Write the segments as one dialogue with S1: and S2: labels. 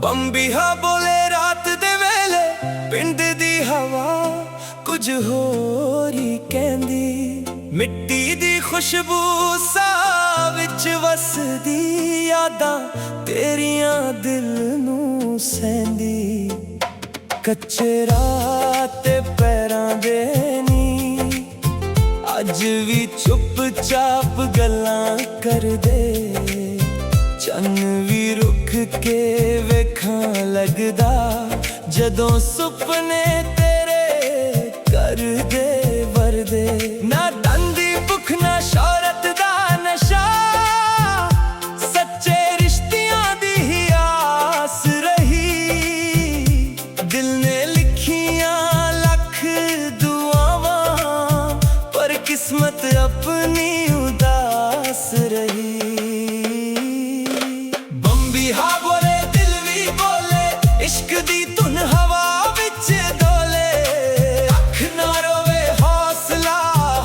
S1: ਬੰਬੀਹਾ ਬੋਲੇ ਰਾਤ ਦੇ ਵੇਲੇ, ਪਿੰਡ ਦੀ ਹਵਾ ਕੁਝ ਹੋਰ ਹੀ ਕਹਿੰਦੀ। ਮਿੱਟੀ ਦੀ ਖੁਸ਼ਬੂ ਸਾਹ ਵਿੱਚ ਵਸਦੀ, ਯਾਦਾਂ ਤੇਰੀਆਂ ਦਿਲ ਨੂੰ ਸਹਿੰਦੀ। ਕੱਚੇ ਰਾਹ ਤੇ ਪੈਰਾਂ ਦੇ ਨੀ, ਅੱਜ ਵੀ ਚੁੱਪ ਚਾਪ ਗੱਲਾਂ ਕਰਦੇ। ਚੰਨ ਵੀ ਰੁਕ ਕੇ ਵੇਖਾਂ ਲੱਗਦਾ, ਜਦੋਂ ਸੁਪਨੇ ਤੇਰੇ ਕਰਦੇ ਵਰਦੇ। ਨਾ ਧਨ ਦੀ ਭੁੱਖ ਨਾ ਸ਼ੌਹਰਤ ਦਾ ਨਸ਼ਾ, ਸੱਚੇ ਰਿਸ਼ਤਿਆਂ ਦੀ ਹੀ ਆਸ ਰਹੀ। ਦਿਲ ਨੇ ਲਿਖੀਆਂ ਲੱਖ ਦੁਆਵਾਂ, ਪਰ ਕਿਸਮਤ ਆਪਣੀ ਉਦਾਸ ਰਹੀ। ਬੰਬੀਹਾ ਬੋਲੇ ਦਿਲ ਵੀ ਬੋਲੇ, ਇਸ਼ਕ ਦੀ ਧੁਨ ਹਵਾ ਵਿੱਚ ਡੋਲੇ। ਅੱਖ ਨਾ ਰੋਵੇ ਹੌਸਲਾ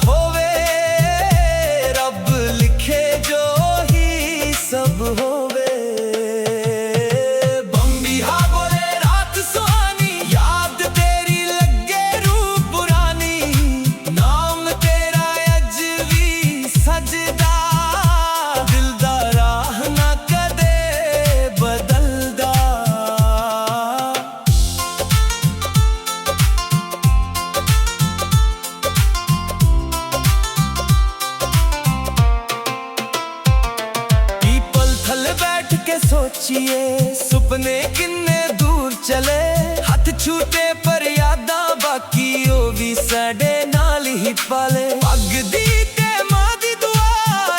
S1: ਹੋਵੇ, ਰੱਬ ਲਿਖੇ ਜੋ ਹੀ ਸਭ ਹੋਵੇ। ਬੰਬੀਹਾ ਬੋਲੇ ਰਾਤ ਸੁਹਾਨੀ, ਯਾਦ ਤੇਰੀ ਲੱਗੇ ਰੂਹ ਪੁਰਾਣੀ। ਨਾਮ ਤੇਰਾ ਅੱਜ ਵੀ ਸਜਦਾ, ਦਿਲ ਦਾ ਰਾਹ ਨਾ ਕਦੇ ਬਦਲਦਾ। ਪੀਪਲ ਥੱਲੇ ਬੈਠ ਕੇ ਸੋਚੀਏ, ਸੁਪਨੇ ਕਿੰਨੇ ਦੂਰ ਚਲੇ। ਹੱਥ ਛੂਟੇ ਪਰ ਯਾਦਾਂ ਬਾਕੀ, ਉਹ ਵੀ ਸਾਡੇ ਨਾਲ ਹੀ ਪਾਲੇ। ਪੱਗ ਦੀ ਤੇ ਮਾਂ ਦੀ ਦੁਆ,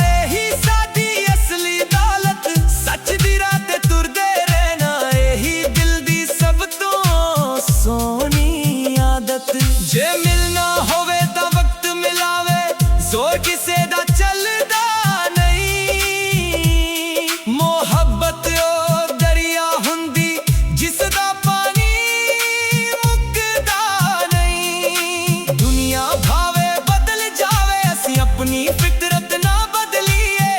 S1: ਇਹੀ ਸਾਡੀ ਅਸਲੀ ਦੌਲਤ। ਸੱਚ ਦੀ ਰਾਹ ਤੇ ਤੁਰਦੇ ਰਹਿਣਾ, ਇਹੀ ਦਿਲ ਦੀ ਸਭ ਤੋਂ ਸੋਹਣੀ ਆਦਤ। ਜੇ ਮਿਲਣਾ ਹੋਵੇ ਤਾਂ ਵਕਤ ਮਿਲਾਵੇ, ਜ਼ੋਰ ਕਿਸੇ ਦਾ ਚੱਲਦਾ ਨਹੀਂ। ਮੁਹੱਬਤ ਉਹ ਦਰਿਆ ਹੁੰਦੀ, ਜਿਸ ਦਾ ਪਾਣੀ ਮੁੱਕਦਾ ਨਹੀਂ। ਦੁਨੀਆ ਭਾਵੇਂ ਬਦਲ ਜਾਵੇ, ਅਸੀਂ ਆਪਣੀ ਫਿਤਰਤ ਨਾ ਬਦਲੀਏ।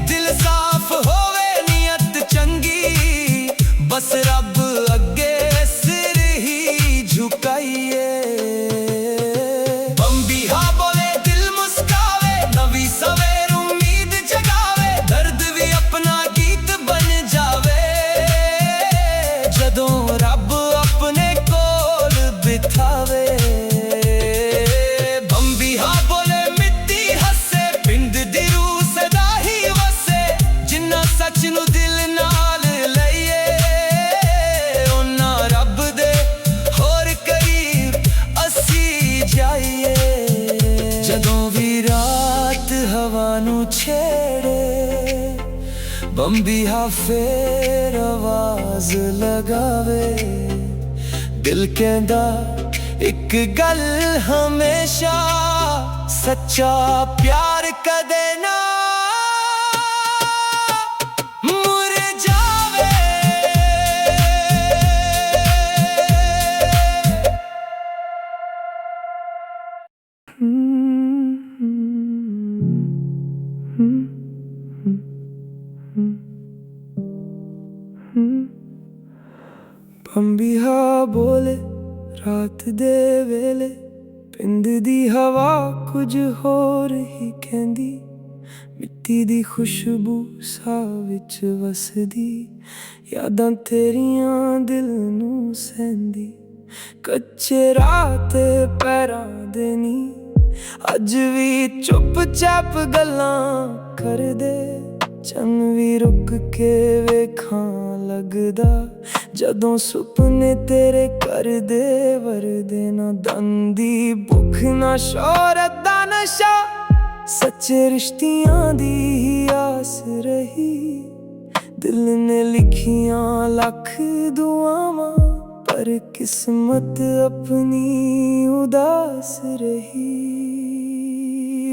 S1: ਦਿਲ ਸਾਫ਼ ਹੋਵੇ ਨੀਅਤ ਚੰਗੀ, ਬਸ ਰੱਬ ਅੱਗੇ ਸਿਰ ਹੀ ਝੁਕਾਈਏ। ਬੰਬੀਹਾ ਬੋਲੇ ਦਿਲ ਮੁਸਕਾਵੇ, ਨਵੀਂ ਸਵੇਰ ਉਮੀਦ ਜਗਾਵੇ। ਦਰਦ ਵੀ ਆਪਣਾ ਗੀਤ ਬਣ ਜਾਵੇ, ਜਦੋਂ ਰੱਬ ਆਪਣੇ ਕੋਲ ਬਿਠਾਵੇ। ਬੰਬੀਹਾ ਬੋਲੇ ਮਿੱਟੀ ਹੱਸੇ, ਪਿੰਡ ਦੀ ਰੂਹ ਸਦਾ ਹੀ ਵਸੇ। ਜਿੰਨਾ ਸੱਚ ਨੂੰ ਦਿਲ ਨਾਲ ਲਈਏ, ਉਹਨਾਂ ਰੱਬ ਦੇ ਹੋਰ ਕਰੀਬ ਅਸੀਂ ਜਾਈਏ। ਜਦੋਂ ਵੀ ਰਾਤ ਹਵਾ ਨੂੰ ਛੇੜੇ, ਬੰਬੀਹਾ ਫੇਰ ਆਵਾਜ਼ ਲਗਾਵੇ। ਦਿਲ ਕਹਿੰਦਾ ਇੱਕ ਗੱਲ ਹਮੇਸ਼ਾ, ਸੱਚਾ ਪਿਆਰ ਕਦੇ ਨਾ ਮੁਰਝਾਵੇ। ਬੰਬੀਹਾ ਬੋਲੇ ਰਾਤ ਦੇ ਵੇਲੇ, ਪਿੰਡ ਦੀ ਹਵਾ ਕੁਝ ਹੋਰ ਹੀ ਕਹਿੰਦੀ। ਮਿੱਟੀ ਦੀ ਖੁਸ਼ਬੂ ਸਾਹ ਵਿੱਚ ਵਸਦੀ, ਯਾਦਾਂ ਤੇਰੀਆਂ ਦਿਲ ਨੂੰ ਸਹਿੰਦੀ। ਕੱਚੇ ਰਾਹ ਤੇ ਪੈਰਾਂ ਦੇ ਨੀ, ਅੱਜ ਵੀ ਚੁੱਪ ਚਾਪ ਗੱਲਾਂ ਕਰਦੇ। ਚੰਨ ਵੀ ਰੁਕ ਕੇ ਵੇਖਾਂ ਲੱਗਦਾ, ਜਦੋਂ ਸੁਪਨੇ ਤੇਰੇ ਕਰਦੇ ਵਰਦੇ। ਨਾ ਧਨ ਦੀ ਭੁੱਖ ਨਾ ਸ਼ੌਹਰਤ ਦਾ ਨਸ਼ਾ, ਸੱਚੇ ਰਿਸ਼ਤਿਆਂ ਦੀ ਹੀ ਆਸ ਰਹੀ। ਦਿਲ ਨੇ ਲਿਖੀਆਂ ਲੱਖ ਦੁਆਵਾਂ, ਪਰ ਕਿਸਮਤ ਆਪਣੀ ਉਦਾਸ ਰਹੀ।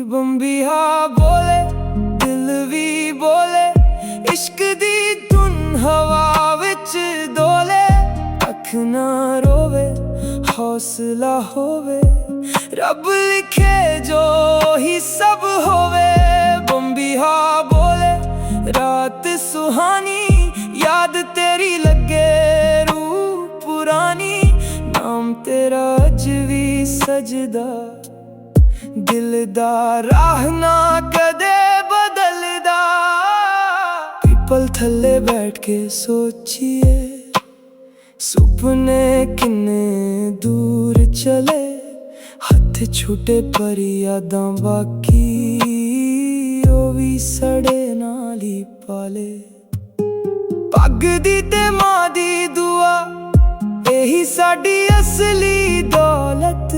S1: ਬੰਬੀਹਾ ਬੋਲੇ ਦਿਲ ਵੀ ਬੋਲੇ, ਇਸ਼ਕ ਦੀ ਧੁਨ ਹਵਾ ਵਿੱਚ ਡੋਲੇ। ਅੱਖ ਨਾ ਰੋਵੇ हौसला होवे, रब लिखे जो ही सब होवे। बम्बिहा बोले रात सुहानी, याद तेरी लगे रूह पुरानी। नाम तेरा अज भी सजदा, दिल दा राह ना कदे बदलदा। पीपल थल्ले बैठ के सोचिए, सुपने किन्ने दूर चले। हथ छूटे पर यादां बाकी, ओ भी सड़े नाल ही पाले। पग दी ते मां दी दुआ, यही साडी असली दौलत।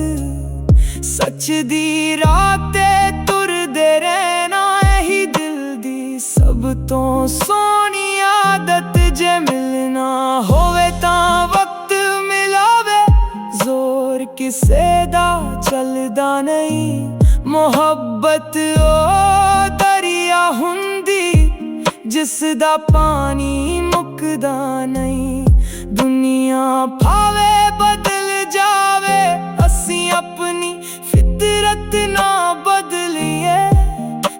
S1: सच दी राह ते तुरदे रहना, यही दिल दी सब तो सोहनी आदत। जे मिलना होवे तां वक्त मिलावे, जोर किसे दा चलदा नहीं। मोहब्बत ओ दरिया हुंदी, जिस दा पानी मुकदा नहीं। दुनिया भावे बदल जावे, असी अपनी फितरत ना बदलिए।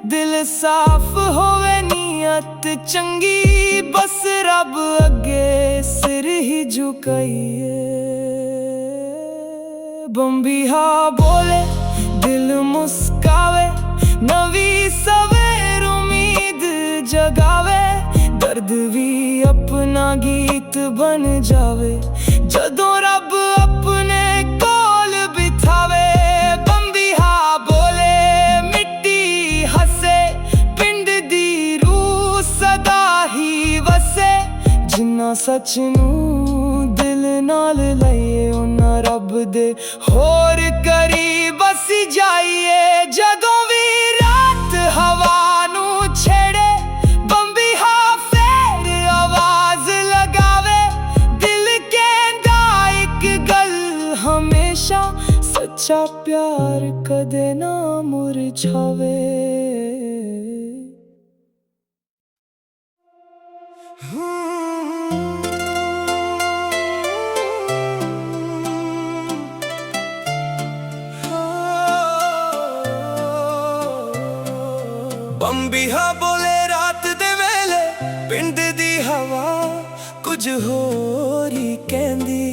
S1: दिल साफ होवे नीयत चंगी, बस रब अगे सिर ही झुकाइए। बम्बिहा बोले दिल मुस्कावे, नवी सवेर उम्मीद जगावे। दर्द भी अपना गीत बन जावे, जदों रब अपने कोल बिठावे। बम्बिहा बोले मिट्टी हसे, पिंड दी रूह सदा ही वसे। जिन्ना सच नूं दिल नाल लइए, उन्ना रब दे होर करीब बसी जाइए। जदों भी रात हवा नूं छेड़े, बम्बिहा फेर आवाज लगावे। दिल कहंदा इक गल हमेशा, सच्चा प्यार कदे ना मुरझावे। बम्बिहा बोले रात दे वेले, पिंड दी हवा कुछ होर ही कहंदी।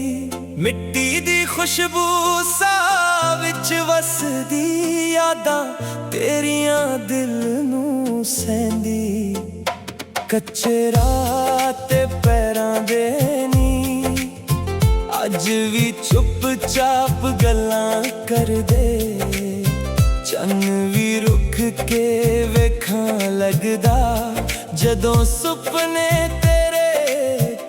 S1: मिट्टी दी खुशबू साह विच वसदी, यादां तेरियां दिल नूं सैंदी। कच्चे राह ते पैरां दे नी, अज भी चुप चाप गल्लां करदे। चन्न भी रुक के वेखां लगदा, जदों सुपने तेरे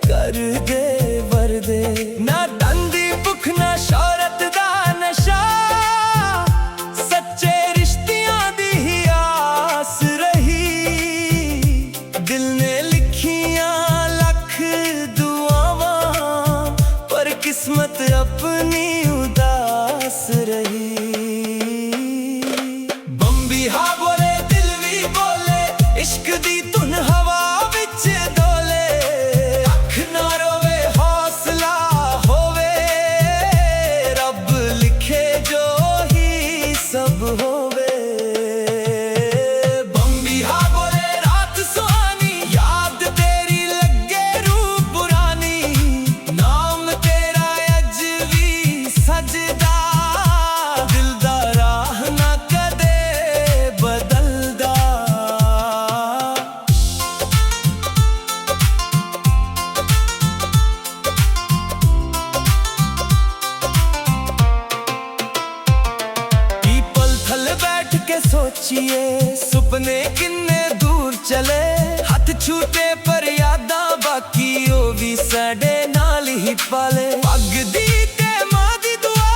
S1: कर दे वरदे। ना धन दी भुख ना शौहरत दा नशा, सच्चे रिश्तियां दी ही आस रही। दिल ने लिखियां लख दुआवां, पर किस्मत अपनी उदास रही। बम्बिहा बोले दिल भी बोले, इश्क दी धुन हवा विच डोले। अख ना रोवे हौसला होवे, रब लिखे जो ही सब होवे। बम्बिहा बोले रात सुहानी, याद तेरी लगे रूह पुरानी। नाम तेरा अज भी सजदा, दिल दा राह ना कदे बदलदा। पीपल थल बैठ के सोचिए, सुपने किन्ने दूर चले। हथ छूटे पर यादां बाकी, ओ भी साडे नाल ही पाले। पग दी ते मां दी दुआ,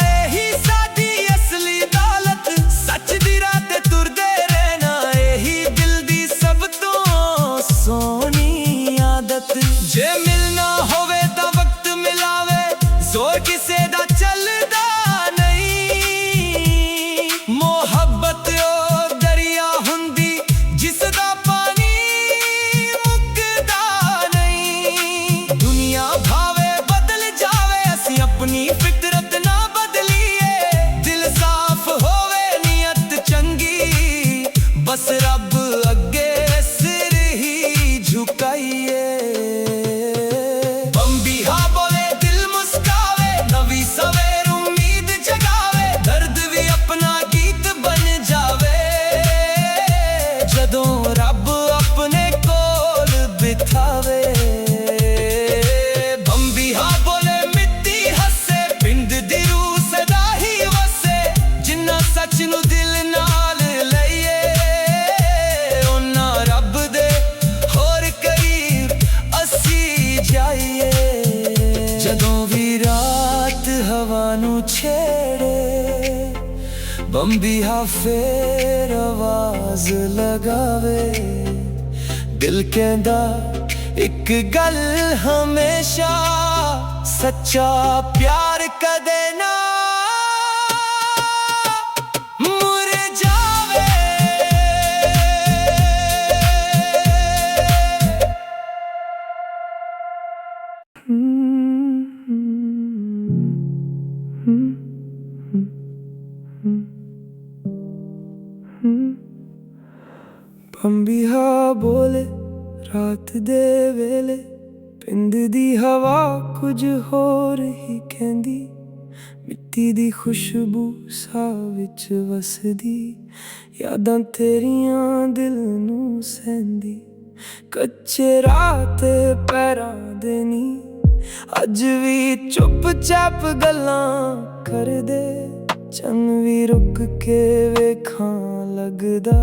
S1: यही साडी असली दौलत। सच दी राह ते तुरदे रहना, यही दिल दी सब तो सोहनी आदत। जे मिलना होवे तां वक्त मिलावे, जोर किसे दा चलदा नहीं। मोहब्बत ओ दरिया हुंदी, जिस दा पानी मुकदा नहीं। दुनिया भावे बदल जावे, असी अपनी फितरत ना हवा नू छेड़े, बंबिहा फेर आवाज लगावे। दिल कहंदा एक गल हमेशा, सच्चा प्यार कदे ना मुरझावे। बंबिहा बोले रात दे वेले, पिंड दी हवा कुछ होर ही कहंदी। मिट्टी दी खुशबू साह विच वसदी, यादां तेरियां दिल नू सैंदी। कच्चे रात पैरां दे नी अज भी चुप चाप गल्लां करदे। चन भी रुक के वेखां लगदा,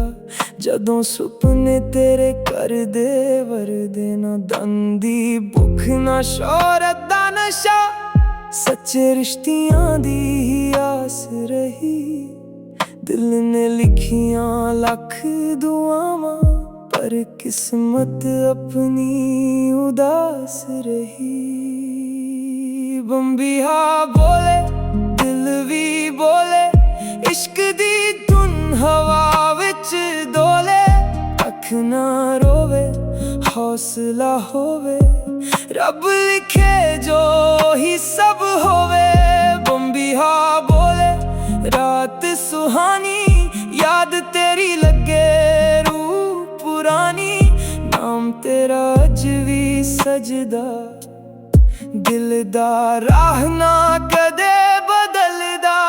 S1: जदों सुपने तेरे करदे वरदे। ना धन दी भुख ना शोहरत दा नशा, सच्चे रिश्तियां दी ही आस रही। दिल ने लिखियां लख दुआवां, पर किस्मत अपनी उदास रही। बंबिहा बोले दिल भी बोले, इश्क दी धुन हवा विच डोले। अख ना रोवे हौसला होवे, रब लिखे जो ही सब होवे। बंबिहा बोले रात सुहानी, याद तेरी लगे रूह पुरानी। नाम तेरा अज भी सजदा, दिल दा राह ना कदे बदलदा।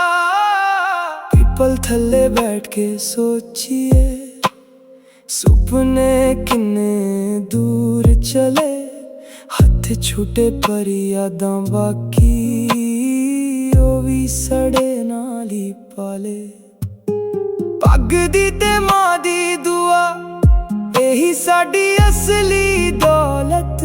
S1: पीपल थल्ले बैठ के सोचिए, सुपने किन्ने दूर चले। हथ छूटे पर यादां बाकी, ओ भी सड़े नाल ही पाले। पग दी ते मां दी दुआ, यही साडी असली दौलत।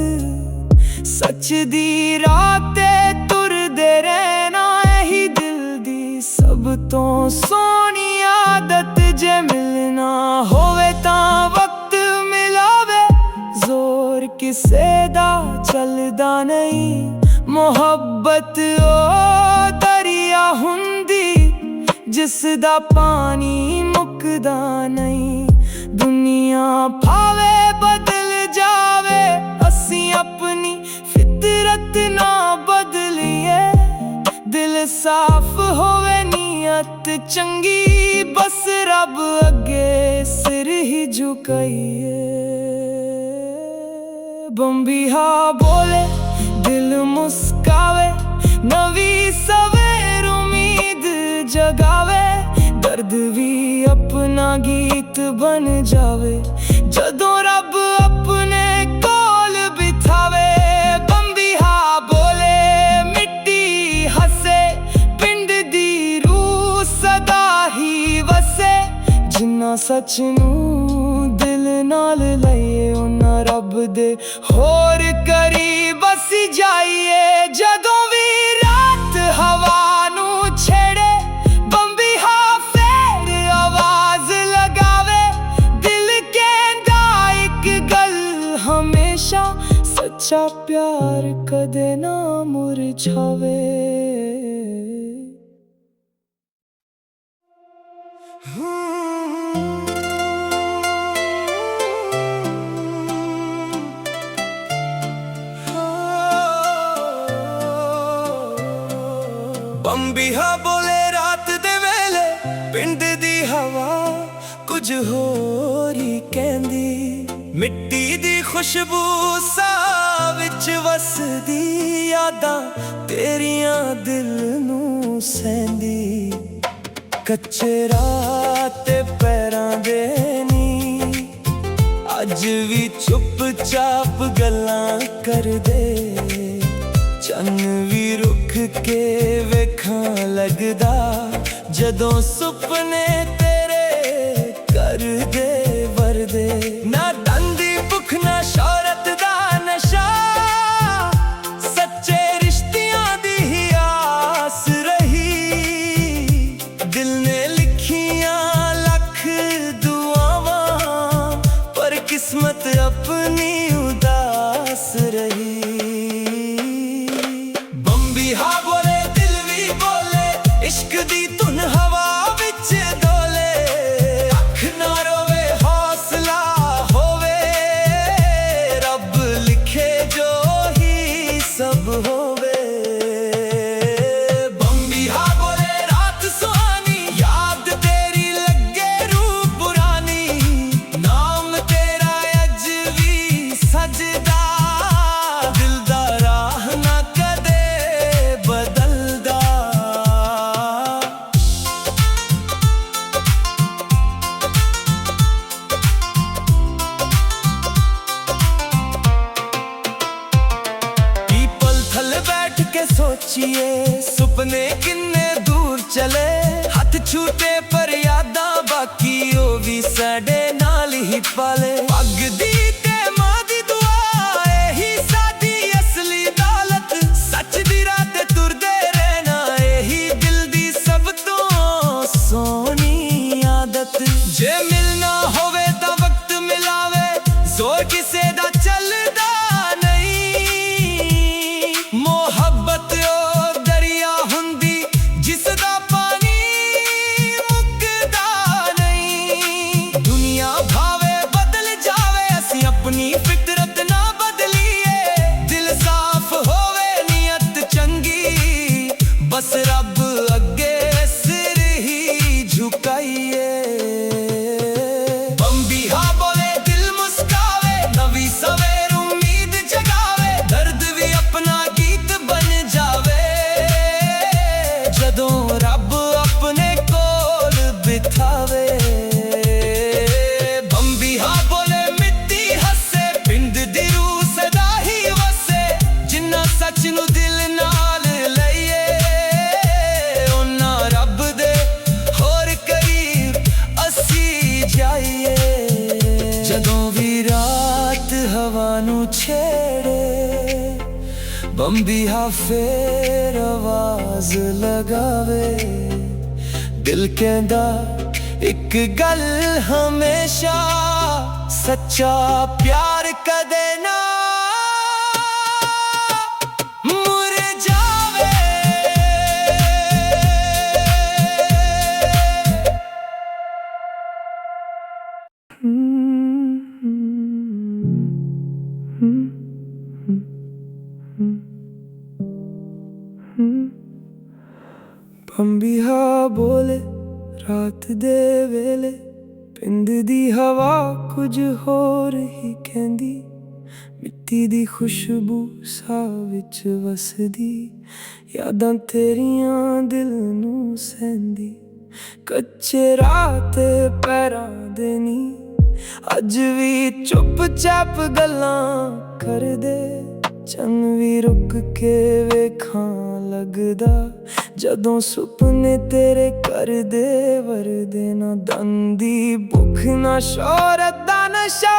S1: सच दी राह ते तुरदे रहना, यही दिल दी सब तो सोहनी आदत। जे मिलना होवे तां वक्त मिलावे, जोर किसे दा चलदा नहीं। मोहब्बत ओ दरिया हुंदी, जिस दा पानी मुकदा नहीं। दुनिया भावे बदल जावे, असी अपनी फितरत ना बदलिए। दिल साफ होवे नीयत चंगी, बस रब अगे सिर ही झुकाइए। बंबिहा बोले दिल मुस्कावे, नवी सवेर उम्मीद जगावे। दर्द भी अपना गीत बन जावे, जदों रब अपने कोल बिठावे। बंबिहा बोले मिट्टी हसे, पिंड दी रूह सदा ही वसे। जिन्ना सच नू दिल नाल लइए, उन्ना रब दे होर करीब असी जाइए। जदों भी रात हवा नू छेड़े, बंबिहा फेर आवाज लगावे। दिल कहंदा एक गल हमेशा, सच्चा प्यार कदे ना मुरझावे। बंबिहा बोले रात दे वेले, पिंड दी हवा कुछ होर ही कहंदी। मिट्टी दी खुशबू साह विच वसदी, यादां तेरियां दिल नू सैंदी। कच्चे रात पैरां दे नी अज भी चुप चाप गल्लां करदे। चन भी रुक के वेखां लगदा, जदों सुपने तेरे करदे वरदे। ना धन दी भुख ना शोहरत दा नशा, सच्चे रिश्तियां दी ही आस इश्क दी धुन हवा विच डोले, अख ना रोवे हौसला होवे, रब लिखे जो ही सब होवे। बम्बिहा बोले रात सुहानी, याद तेरी लगे रूह पुरानी, नाम तेरा अज भी सजदा, दिल दा राह ना कदे बदलदा। पीपल थल्ले बैठ के सोचिए, सुपने किन्ने दूर चले, हथ छूटे पर यादां बाकी ओ भी साडे नाल ही पाले। पग दी ते मां दी दुआ एही साडी असली दौलत, सच दी राह ते तुरदे रहना एही दिल दी सब तो सोहनी आदत। जे मिलना होवे तां वक्त मिलावे, जोर किसे दा चलदा नहीं, मोहब्बत ओ दरिया हुंदी जिसदा पानी मुकदा नहीं। दुनिया भावे बदल जावे, असी अपनी फितरत ना बदलीए, दिल साफ होवे नियत चंगी, बस रब अगे सिर ही झुकाइए। बम्बिहा बोले दिल मुस्कावे, नवी सवेर उम्मीद जगावे, दर्द भी अपना गीत बन जावे, जदों रब अपने कोल बिठावे। बम्बिहा बोले मिट्टी हसे, पिंड दी रूह सदा ही वसे, जिन्ना सच नू दिल नाल लईए, उन्ना रब दे होर करीब असी जाइए। जदों भी रात हवा नू छेड़े, बम्बिहा फेर आवाज लगावे, दिल कहंदा एक गल हमेशा, सच्चा प्यार कदे ना मुरझावे। बम्बिहा बोले रात दे वेले, पिंड दी हवा कुछ होर ही कहंदी, मिट्टी दी खुशबू साह विच वसदी, यादां तेरियां दिल नू सहंदी, कच्चे राह ते पैरां दे नी अज भी चुप चाप गल्लां करदे, चन भी रुक के वेखां लगदा, जदों सुपने तेरे करदे वरदे, ना धन दी भुख ना शोहरत दा नशा,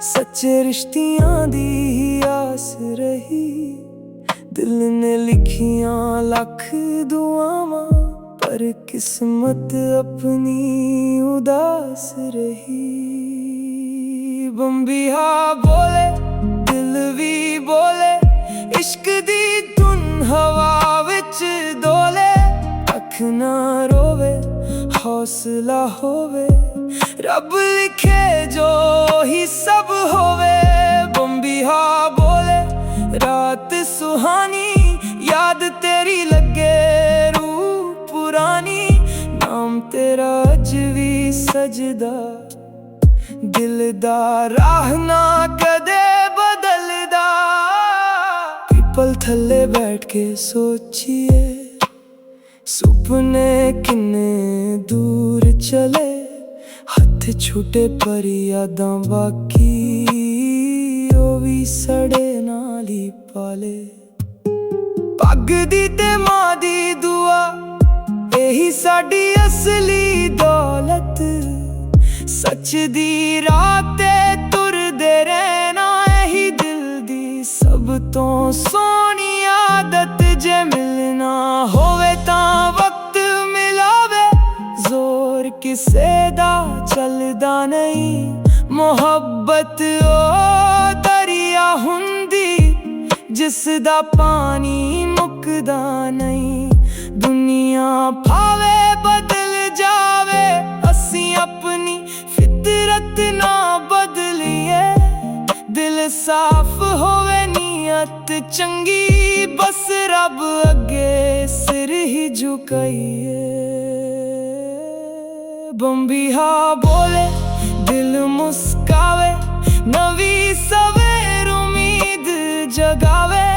S1: सच्चे रिश्तियां दी ही आस रही, दिल ने लिखियां लख दुआवां, पर किस्मत अपनी उदास रही। बम्बिहा बोले दिल भी बोले, इश्क दी धुन हवा विच डोले, अख ना रोवे हौसला होवे, रब लिखे जो ही सब होवे। बम्बिहा बोले रात सुहानी, याद तेरी लगे रूह पुरानी, नाम तेरा अज भी सजदा, दिल दा राह ना कदे बदलदा। पीपल थल्ले बैठ के सोचिए, सुपने किन्ने दूर चले, हथ छूटे पर यादां बाकी, ओ भी सड़े नाल ही पाले। पग दी ते मां दी दुआ एही साडी असली दौलत, सच दी राह ते तुरदे रहना, एही दिल दी सब तो सोहनी आदत। जे मिलना होवे तां वक्त मिलावे, जोर किसे दा चलदा नहीं, मोहब्बत ओ दरिया हुंदी जिसदा पानी मुकदा नहीं। दुनिया चंगी बस रब अगे सिर ही झुकाइए। बम्बिहा बोले दिल मुस्कावे, नवी सवेर उम्मीद जगावे।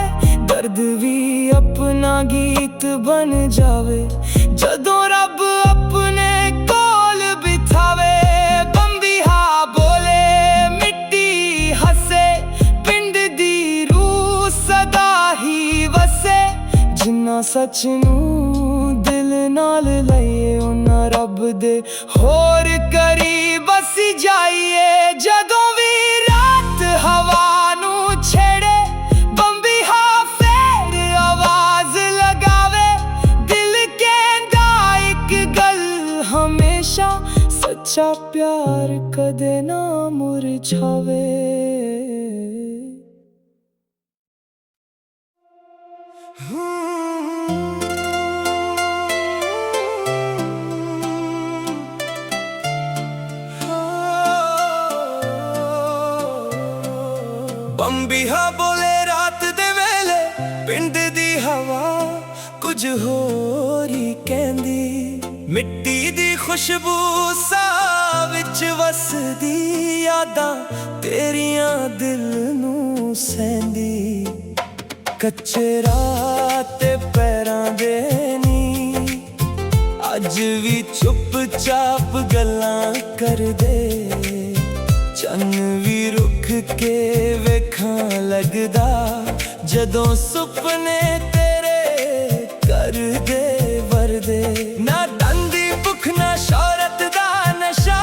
S1: दर्द भी अपना गीत बन जावे जदों रब अपने कोल बिठावे। बम्बिहा बोले मिट्टी हसे, पिंड दी रूह सदा ही वसे। जिन्ना सच नूं दिल नाल लइए उन्ना रब दे होर करीब बसी जाइए। जदों भी रात हवा नूं छेड़े, बम्बिहा फेर आवाज लगावे। दिल कहंदा इक गल हमेशा, सच्चा प्यार कदे ना मुरझावे। बम्बिहा बोले रात दे वेले पिंड दी हवा कुछ होर ही कहंदी। मिट्टी दी खुशबू साह विच वसदी, यादां तेरियां दिल नूं सैंदी। कच्चे रात ते पैरां दे नी अज भी चुप चाप गल्लां करदे। चन्न भी रुक के वेखां लगदा जदों सुपने तेरे कर दे वरदे। ना दंदी भुख ना शौहरत दा नशा,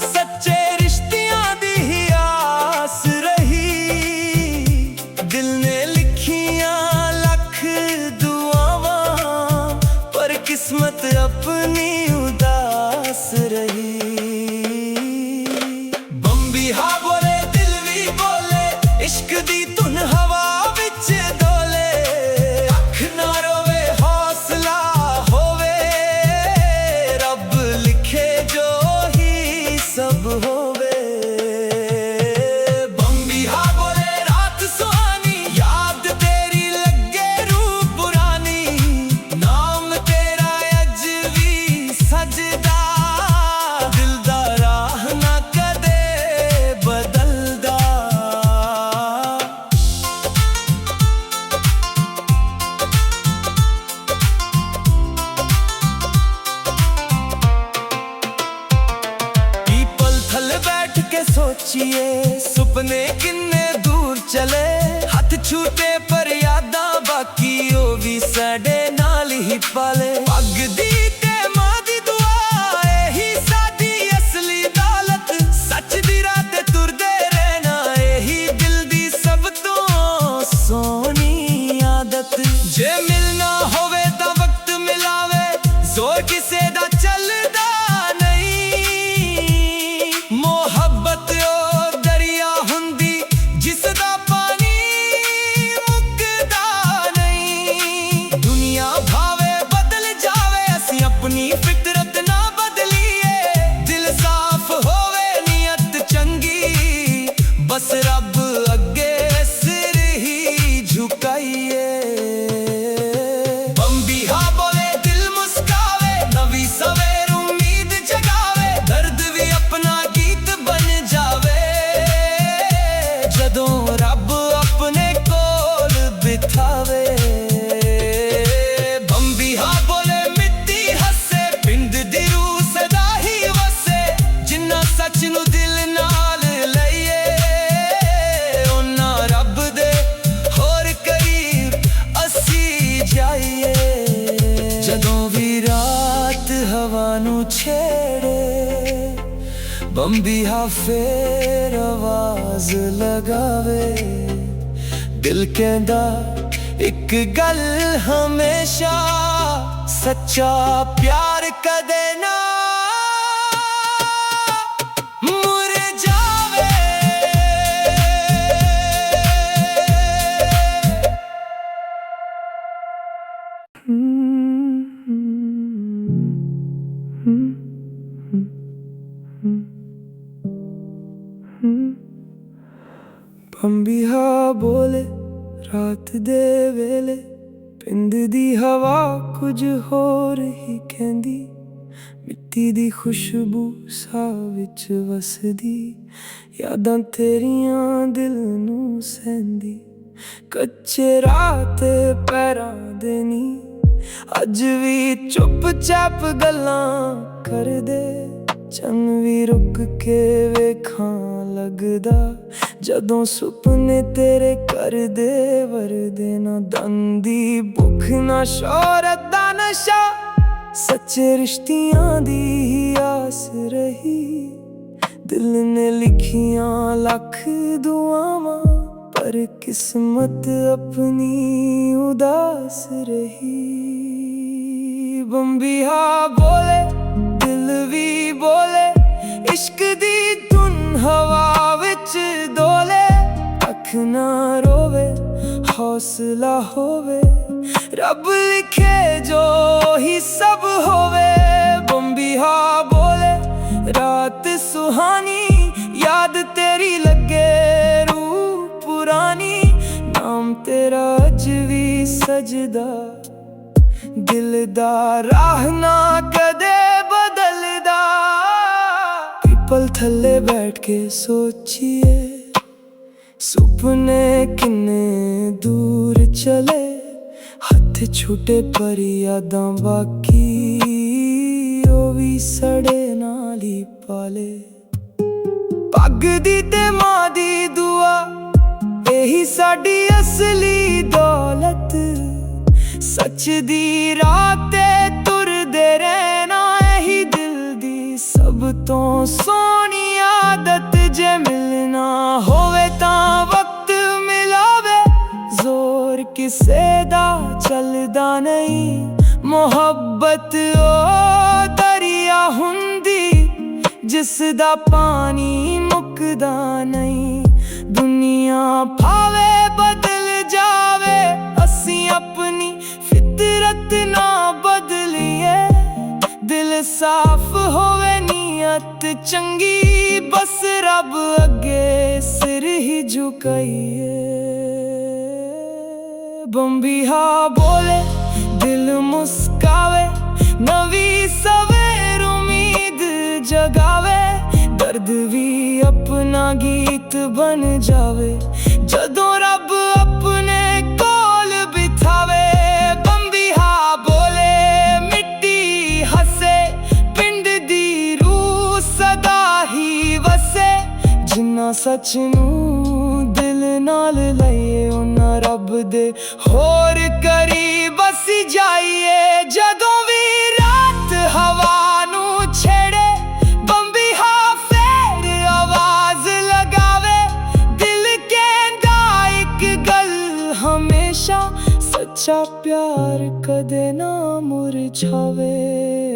S1: सच्चे रिश्तियां दी ही आस रही। दिल ने लिखियां लख दुआवां पर किस्मत अपनी उदास रही। बम्बिहा बोले दिल भी बोले, इश्क दी धुन हवा विच डोले। अख ना रोवे हौसला होवे, रब लिखे जो ही सब होवे। बम्बिहा बोले रात सुहानी, याद तेरी लगे रूह पुरानी। नाम तेरा अज भी सजदा, दिल दा राह ना कदे बदलदा। पीपल थल्ले बैठ के सोचिए सुपने किन्ने दूर चले। हथ छूटे पर यादां बाकी ओ भी साडे नाल ही पाले। पग दी ते मां दी दुआ एही साडी असली दौलत। सच दी राह ते तुरदे रहना एही दिल दी सब तो सोहनी आदत। जे मिलना होवे तां वक्त मिलावे, जोर किसे दा चलदा नहीं। मोहब्बत ओ दरिया हुंदी जिसदा पानी मुकदा नहीं। दुनिया भावे बदल जावे, असी अपनी फितरत ना बदलीए। दिल साफ होवे नियत चंगी, बस रब अगे सिर ही झुकाइए। बम्बिहा बोले दिल मुस्कावे, नवी सवेर उम्मीद जगावे। दर्द भी अपना गीत बन जावे जदों रब अपने कोल बिठावे। बम्बिहा बोले मिट्टी हसे, पिंड दी रूह सदा ही वसे। जिन्ना सच नूं दिल नाल लइए उन्ना रब दे होर करीब असी जाइए। जदों भी रात हवा नूं छेड़े, बम्बिहा फेर आवाज लगावे। दिल कहंदा इक गल हमेशा, सच्चा प्यार कदे ना मुरझावे। बम्बिहा बोले ਦੇ ਵੇਲੇ ਪਿੰਡ ਦੀ ਹਵਾ ਕੁਝ ਹੋਰ ਹੀ ਕਹਿੰਦੀ, ਮਿੱਟੀ ਦੀ ਖੁਸ਼ਬੂ ਸਾਹ ਵਿੱਚ ਵਸਦੀ, ਯਾਦਾਂ ਤੇਰੀਆਂ ਦਿਲ ਨੂੰ ਸਹਿੰਦੀ। ਕੱਚੇ ਰਾਹ ਤੇ ਪੈਰਾਂ ਦੇ ਨੀ ਅੱਜ ਵੀ ਚੁੱਪ-ਚਾਪ ਗੱਲਾਂ ਕਰਦੇ, ਚੰਨ ਵੀ ਰੁਕ ਕੇ ਵੇਖਾਂ ਲੱਗਦਾ, ਜਦੋਂ ਸੁਪਨੇ ਤੇਰੇ ਕਰਦੇ ਵਰਦੇ। ਨਾ ਧਨ ਦੀ ਭੁੱਖ ਨਾ ਸ਼ੋਹਰਤ ਦਾ ਨਸ਼ਾ, ਸੱਚੇ ਰਿਸ਼ਤਿਆਂ ਦੀ ਹੀ ਆਸ ਰਹੀ। ਦਿਲ ਨੇ ਲਿਖੀਆਂ ਲੱਖ ਦੁਆਵਾਂ, ਪਰ ਕਿਸਮਤ ਆਪਣੀ ਉਦਾਸ ਰਹੀ। ਬੰਬੀਹਾ ਬੋਲੇ ਦਿਲ ਵੀ ਬੋਲੇ, ਇਸ਼ਕ ਦੀ ਧੁਨ ਹਵਾ ਵਿੱਚ ਡੋਲੇ। ਅੱਖ ਨਾ ਰੋਵੇ ਹੌਸਲਾ ਹੋਵੇ, ਰੱਬ ਲਿਖੇ ਜੋ ਹੀ ਸਭ ਹੋਵੇ। ਬੰਬੀਹਾ ਬੋਲੇ ਰਾਤ ਸੁਹਾਨੀ, ਯਾਦ ਤੇਰੀ ਲੱਗੇ ਰੂਹ ਪੁਰਾਣੀ। ਨਾਮ ਤੇਰਾ ਅੱਜ ਵੀ ਸਜਦਾ, ਦਿਲ ਦਾ ਰਾਹ ਨਾ ਕਦੇ ਬਦਲਦਾ। ਪੀਪਲ ਥੱਲੇ ਬੈਠ ਕੇ ਸੋਚੀਏ, ਸੁਪਨੇ ਕਿੰਨੇ ਦੂਰ ਚਲੇ। ਹੱਥ ਛੁੱਟੇ ਪਰ ਯਾਦਾਂ ਬਾਕੀ, ਉਹ ਵੀ ਸੜੇ ਨਾਲ ਹੀ ਪਾਲੇ। ਪੱਗ ਦੀ ਤੇ ਮਾਂ ਦੀ ਦੁਆ, ਇਹੀ ਸਾਡੀ ਅਸਲੀ ਦੌਲਤ। ਸੱਚ ਦੀ ਰਾਹ ਤੇ ਤੁਰਦੇ ਰਹਿਣਾ, ਇਹੀ ਦਿਲ ਦੀ ਸਭ ਤੋਂ ਸੋਹਣੀ ਆਦਤ। ਜੇ ਮਿਲਣਾ ਹੋਵੇ ਤਾਂ ਵਕਤ ਮਿਲਾਵੇ, ਜ਼ੋਰ ਕਿਸੇ ਦਾ ਚੱਲਦਾ ਨਹੀਂ। ਮੁਹੱਬਤ ਉਹ ਦਰਿਆ ਹੁੰਦੀ, ਜਿਸ ਦਾ ਪਾਣੀ ਮੁੱਕਦਾ ਨਹੀਂ। ਦੁਨੀਆ ਭਾਵੇਂ ਬਦਲ ਜਾਵੇ, ਅਸੀਂ ਆਪਣੀ ਫਿਤਰਤ ਨਾ ਬਦਲੀਏ। ਦਿਲ ਸਾਫ਼ ਹੋਵੇ ਨੀਅਤ ਚੰਗੀ, ਬਸ ਰੱਬ ਅੱਗੇ ਸਿਰ ਹੀ ਝੁਕਾਈਏ। ਬੰਬੀਹਾ ਬੋਲੇ ਦਿਲ ਮੁਸਕਾਵੇ, ਨਵੀਂ ਸਵੇਰ ਉਮੀਦ ਜਗਾਵੇ। ਦਰਦ ਵੀ ਆਪਣਾ ਗੀਤ ਬਣ ਜਾਵੇ, ਜਦੋਂ ਰੱਬ ਆਪਣੇ ਕੋਲ ਬਿਠਾਵੇ। ਬੰਬੀਹਾ ਬੋਲੇ ਮਿੱਟੀ ਹੱਸੇ, ਪਿੰਡ ਦੀ ਰੂਹ ਸਦਾ ਹੀ ਵਸੇ। ਜਿੰਨਾ ਸੱਚ ਨੂੰ ਦਿਲ ਨਾਲ ਲਈਏ, ਉਹਨਾਂ ਰੱਬ ਦੇ ਹੋਰ ਕਰੀਬ ਅਸੀਂ ਜਾਈਏ। ਜਦੋਂ ਵੀ ਰਾਤ ਹਵਾ ਨੂੰ ਛੇੜੇ, ਬੰਬੀਹਾ ਫੇਰ ਆਵਾਜ਼ ਲਗਾਵੇ। ਦਿਲ ਕਹਿੰਦਾ ਇੱਕ ਗੱਲ ਹਮੇਸ਼ਾ, ਸੱਚਾ ਪਿਆਰ ਕਦੇ ਨਾ ਮੁਰਝਾਵੇ।